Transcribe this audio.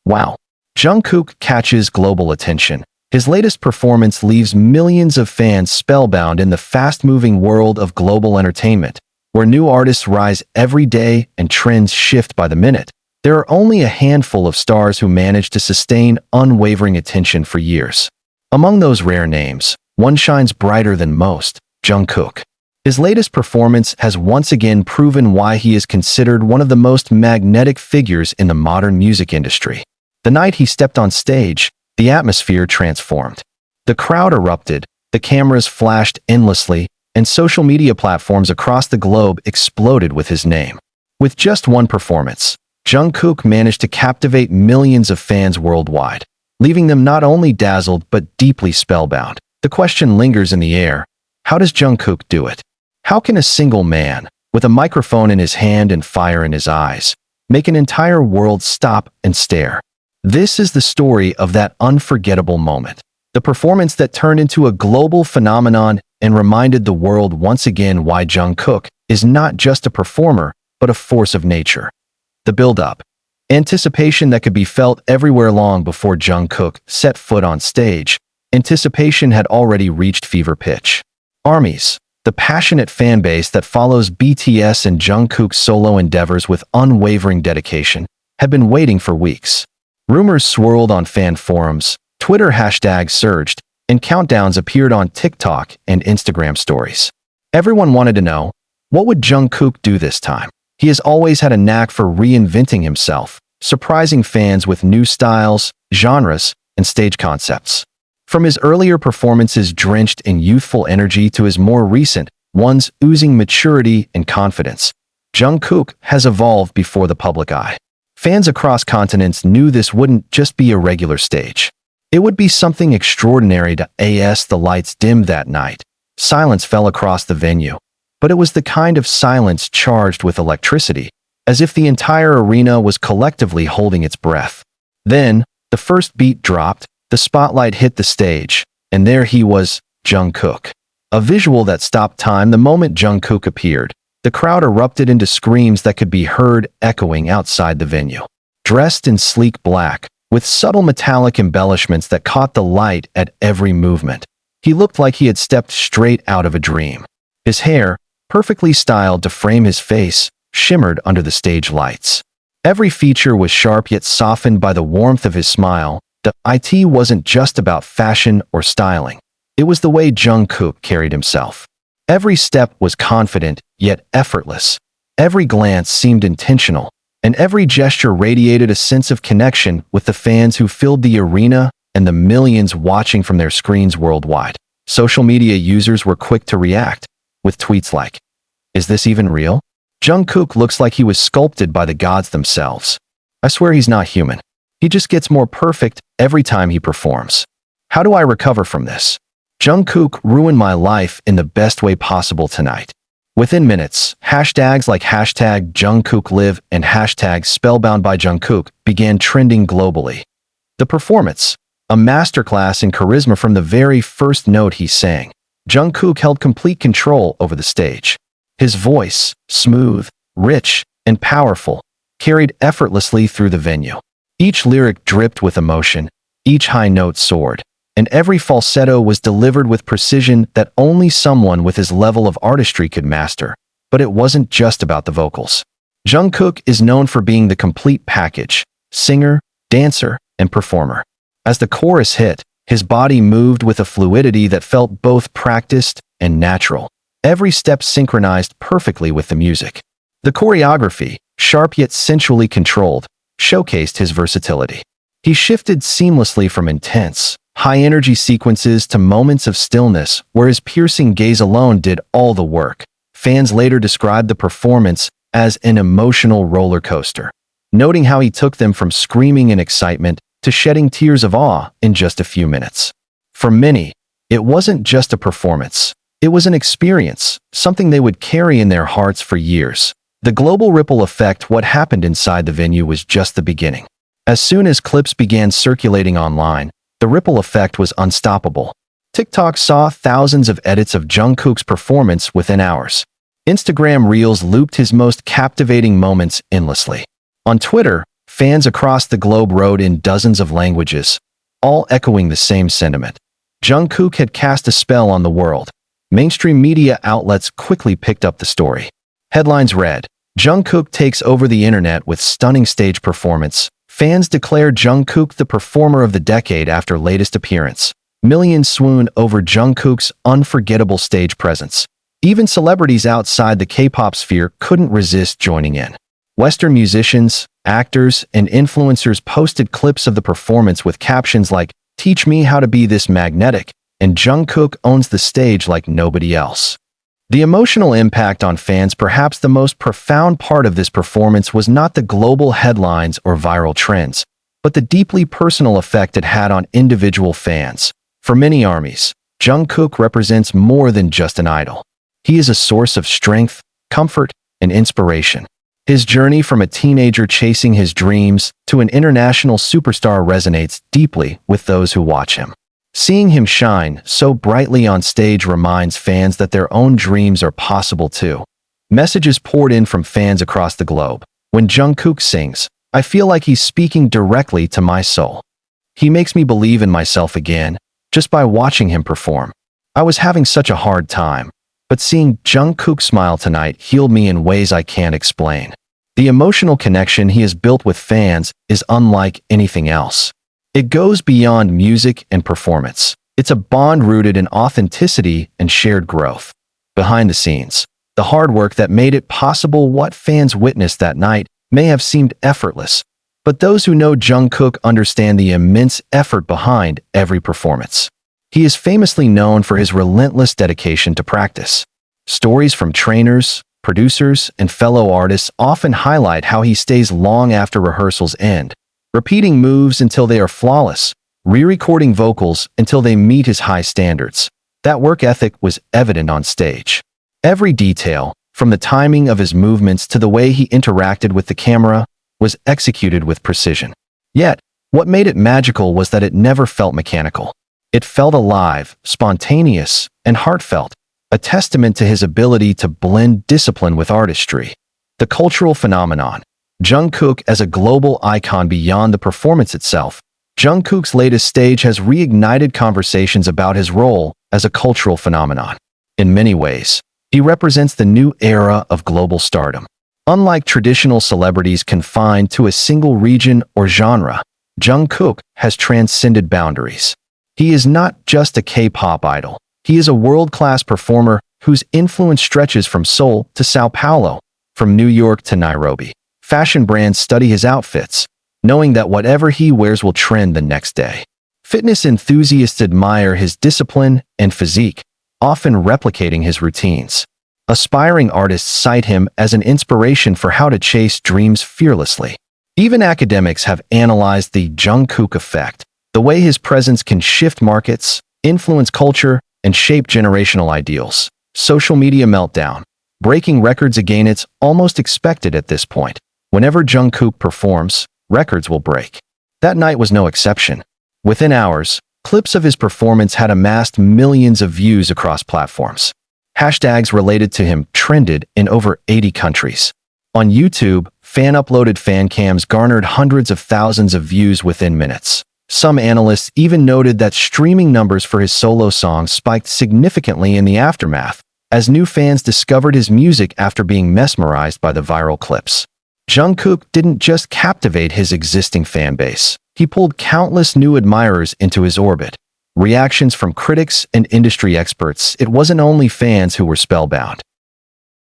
Wow. Jungkook catches global attention. His latest performance leaves millions of fans spellbound in the fast-moving world of global entertainment, where new artists rise every day and trends shift by the minute. There are only a handful of stars who manage to sustain unwavering attention for years. Among those rare names, one shines brighter than most: Jungkook. His latest performance has once again proven why he is considered one of the most magnetic figures in the modern music industry. The night he stepped on stage, the atmosphere transformed. The crowd erupted, the cameras flashed endlessly, and social media platforms across the globe exploded with his name. With just one performance, Jungkook managed to captivate millions of fans worldwide, leaving them not only dazzled but deeply spellbound. The question lingers in the air: how does Jungkook do it? How can a single man, with a microphone in his hand and fire in his eyes, make an entire world stop and stare? This is the story of that unforgettable moment, the performance that turned into a global phenomenon and reminded the world once again why Jungkook is not just a performer, but a force of nature. The build-up. Anticipation that could be felt everywhere long before Jungkook set foot on stage. Anticipation had already reached fever pitch. Armies. The passionate fanbase that follows BTS and Jungkook's solo endeavors with unwavering dedication had been waiting for weeks. Rumors swirled on fan forums, Twitter hashtags surged, and countdowns appeared on TikTok and Instagram stories. Everyone wanted to know, what would Jungkook do this time? He has always had a knack for reinventing himself, surprising fans with new styles, genres, and stage concepts. From his earlier performances drenched in youthful energy to his more recent ones oozing maturity and confidence, Jungkook has evolved before the public eye. Fans across continents knew this wouldn't just be a regular stage. It would be something extraordinary. As the lights dimmed that night, silence fell across the venue, but it was the kind of silence charged with electricity, as if the entire arena was collectively holding its breath. Then, the first beat dropped, the spotlight hit the stage, and there he was, Jungkook. A visual that stopped time the moment Jungkook appeared. The crowd erupted into screams that could be heard echoing outside the venue. Dressed in sleek black, with subtle metallic embellishments that caught the light at every movement, he looked like he had stepped straight out of a dream. His hair, perfectly styled to frame his face, shimmered under the stage lights. Every feature was sharp yet softened by the warmth of his smile. It wasn't just about fashion or styling. It was the way Jungkook carried himself. Every step was confident, yet effortless. Every glance seemed intentional, and every gesture radiated a sense of connection with the fans who filled the arena and the millions watching from their screens worldwide. Social media users were quick to react, with tweets like, "Is this even real? Jungkook looks like he was sculpted by the gods themselves. I swear he's not human. He just gets more perfect every time he performs. How do I recover from this? Jungkook ruined my life in the best way possible tonight." Within minutes, hashtags like hashtag #JungkookLive and hashtag #Spellbound by Jungkook began trending globally. The performance, a masterclass in charisma from the very first note he sang. Jungkook held complete control over the stage. His voice, smooth, rich, and powerful, carried effortlessly through the venue. Each lyric dripped with emotion, each high note soared, and every falsetto was delivered with precision that only someone with his level of artistry could master. But it wasn't just about the vocals. Jungkook is known for being the complete package: singer, dancer, and performer. As the chorus hit, his body moved with a fluidity that felt both practiced and natural. Every step synchronized perfectly with the music. The choreography, sharp yet sensually controlled, showcased his versatility. He shifted seamlessly from intense, high-energy sequences to moments of stillness where his piercing gaze alone did all the work. Fans later described the performance as an emotional roller coaster, noting how he took them from screaming in excitement to shedding tears of awe in just a few minutes. For many, it wasn't just a performance. It was an experience, something they would carry in their hearts for years. The global ripple effect, what happened inside the venue, was just the beginning. As soon as clips began circulating online, the ripple effect was unstoppable. TikTok saw thousands of edits of Jungkook's performance within hours. Instagram Reels looped his most captivating moments endlessly. On Twitter, Fans across the globe wrote in dozens of languages, all echoing the same sentiment. Jungkook had cast a spell on the world. Mainstream media outlets quickly picked up the story. Headlines read, Jungkook takes over the internet with stunning stage performance. Fans declare Jungkook the performer of the decade after latest appearance. Millions swoon over Jungkook's unforgettable stage presence. Even celebrities outside the K-pop sphere couldn't resist joining in. Western musicians, actors, and influencers posted clips of the performance with captions like, "Teach me how to be this magnetic," and "Jungkook owns the stage like nobody else." The emotional impact on fans, perhaps the most profound part of this performance, was not the global headlines or viral trends, but the deeply personal effect it had on individual fans. For many armies, Jungkook represents more than just an idol. He is a source of strength, comfort, and inspiration. His journey from a teenager chasing his dreams to an international superstar resonates deeply with those who watch him. Seeing him shine so brightly on stage reminds fans that their own dreams are possible too. Messages poured in from fans across the globe. When Jungkook sings, I feel like he's speaking directly to my soul. He makes me believe in myself again, just by watching him perform. I was having such a hard time, but seeing Jungkook smile tonight healed me in ways I can't explain. The emotional connection he has built with fans is unlike anything else. It goes beyond music and performance. It's a bond rooted in authenticity and shared growth. Behind the scenes, the hard work that made it possible, what fans witnessed that night, may have seemed effortless, but those who know Jungkook understand the immense effort behind every performance. He is famously known for his relentless dedication to practice. Stories from trainers, producers, and fellow artists often highlight how he stays long after rehearsals end, repeating moves until they are flawless, re-recording vocals until they meet his high standards. That work ethic was evident on stage. Every detail, from the timing of his movements to the way he interacted with the camera, was executed with precision. Yet, what made it magical was that it never felt mechanical. It felt alive, spontaneous, and heartfelt, a testament to his ability to blend discipline with artistry. The cultural phenomenon. Jungkook as a global icon beyond the performance itself. Jungkook's latest stage has reignited conversations about his role as a cultural phenomenon. In many ways, he represents the new era of global stardom. Unlike traditional celebrities confined to a single region or genre, Jungkook has transcended boundaries. He is not just a K-pop idol. He is a world-class performer whose influence stretches from Seoul to Sao Paulo, from New York to Nairobi. Fashion brands study his outfits, knowing that whatever he wears will trend the next day. Fitness enthusiasts admire his discipline and physique, often replicating his routines. Aspiring artists cite him as an inspiration for how to chase dreams fearlessly. Even academics have analyzed the Jungkook effect, the way his presence can shift markets, influence culture, and shape generational ideals. Social media meltdown. Breaking records again. It's almost expected at this point. Whenever Jungkook performs, records will break. That night was no exception. Within hours, clips of his performance had amassed millions of views across platforms. Hashtags related to him trended in over 80 countries. On YouTube, fan-uploaded fan cams garnered hundreds of thousands of views within minutes. Some analysts even noted that streaming numbers for his solo songs spiked significantly in the aftermath, as new fans discovered his music after being mesmerized by the viral clips. Jungkook didn't just captivate his existing fan base. He pulled countless new admirers into his orbit. Reactions from critics and industry experts. It wasn't only fans who were spellbound.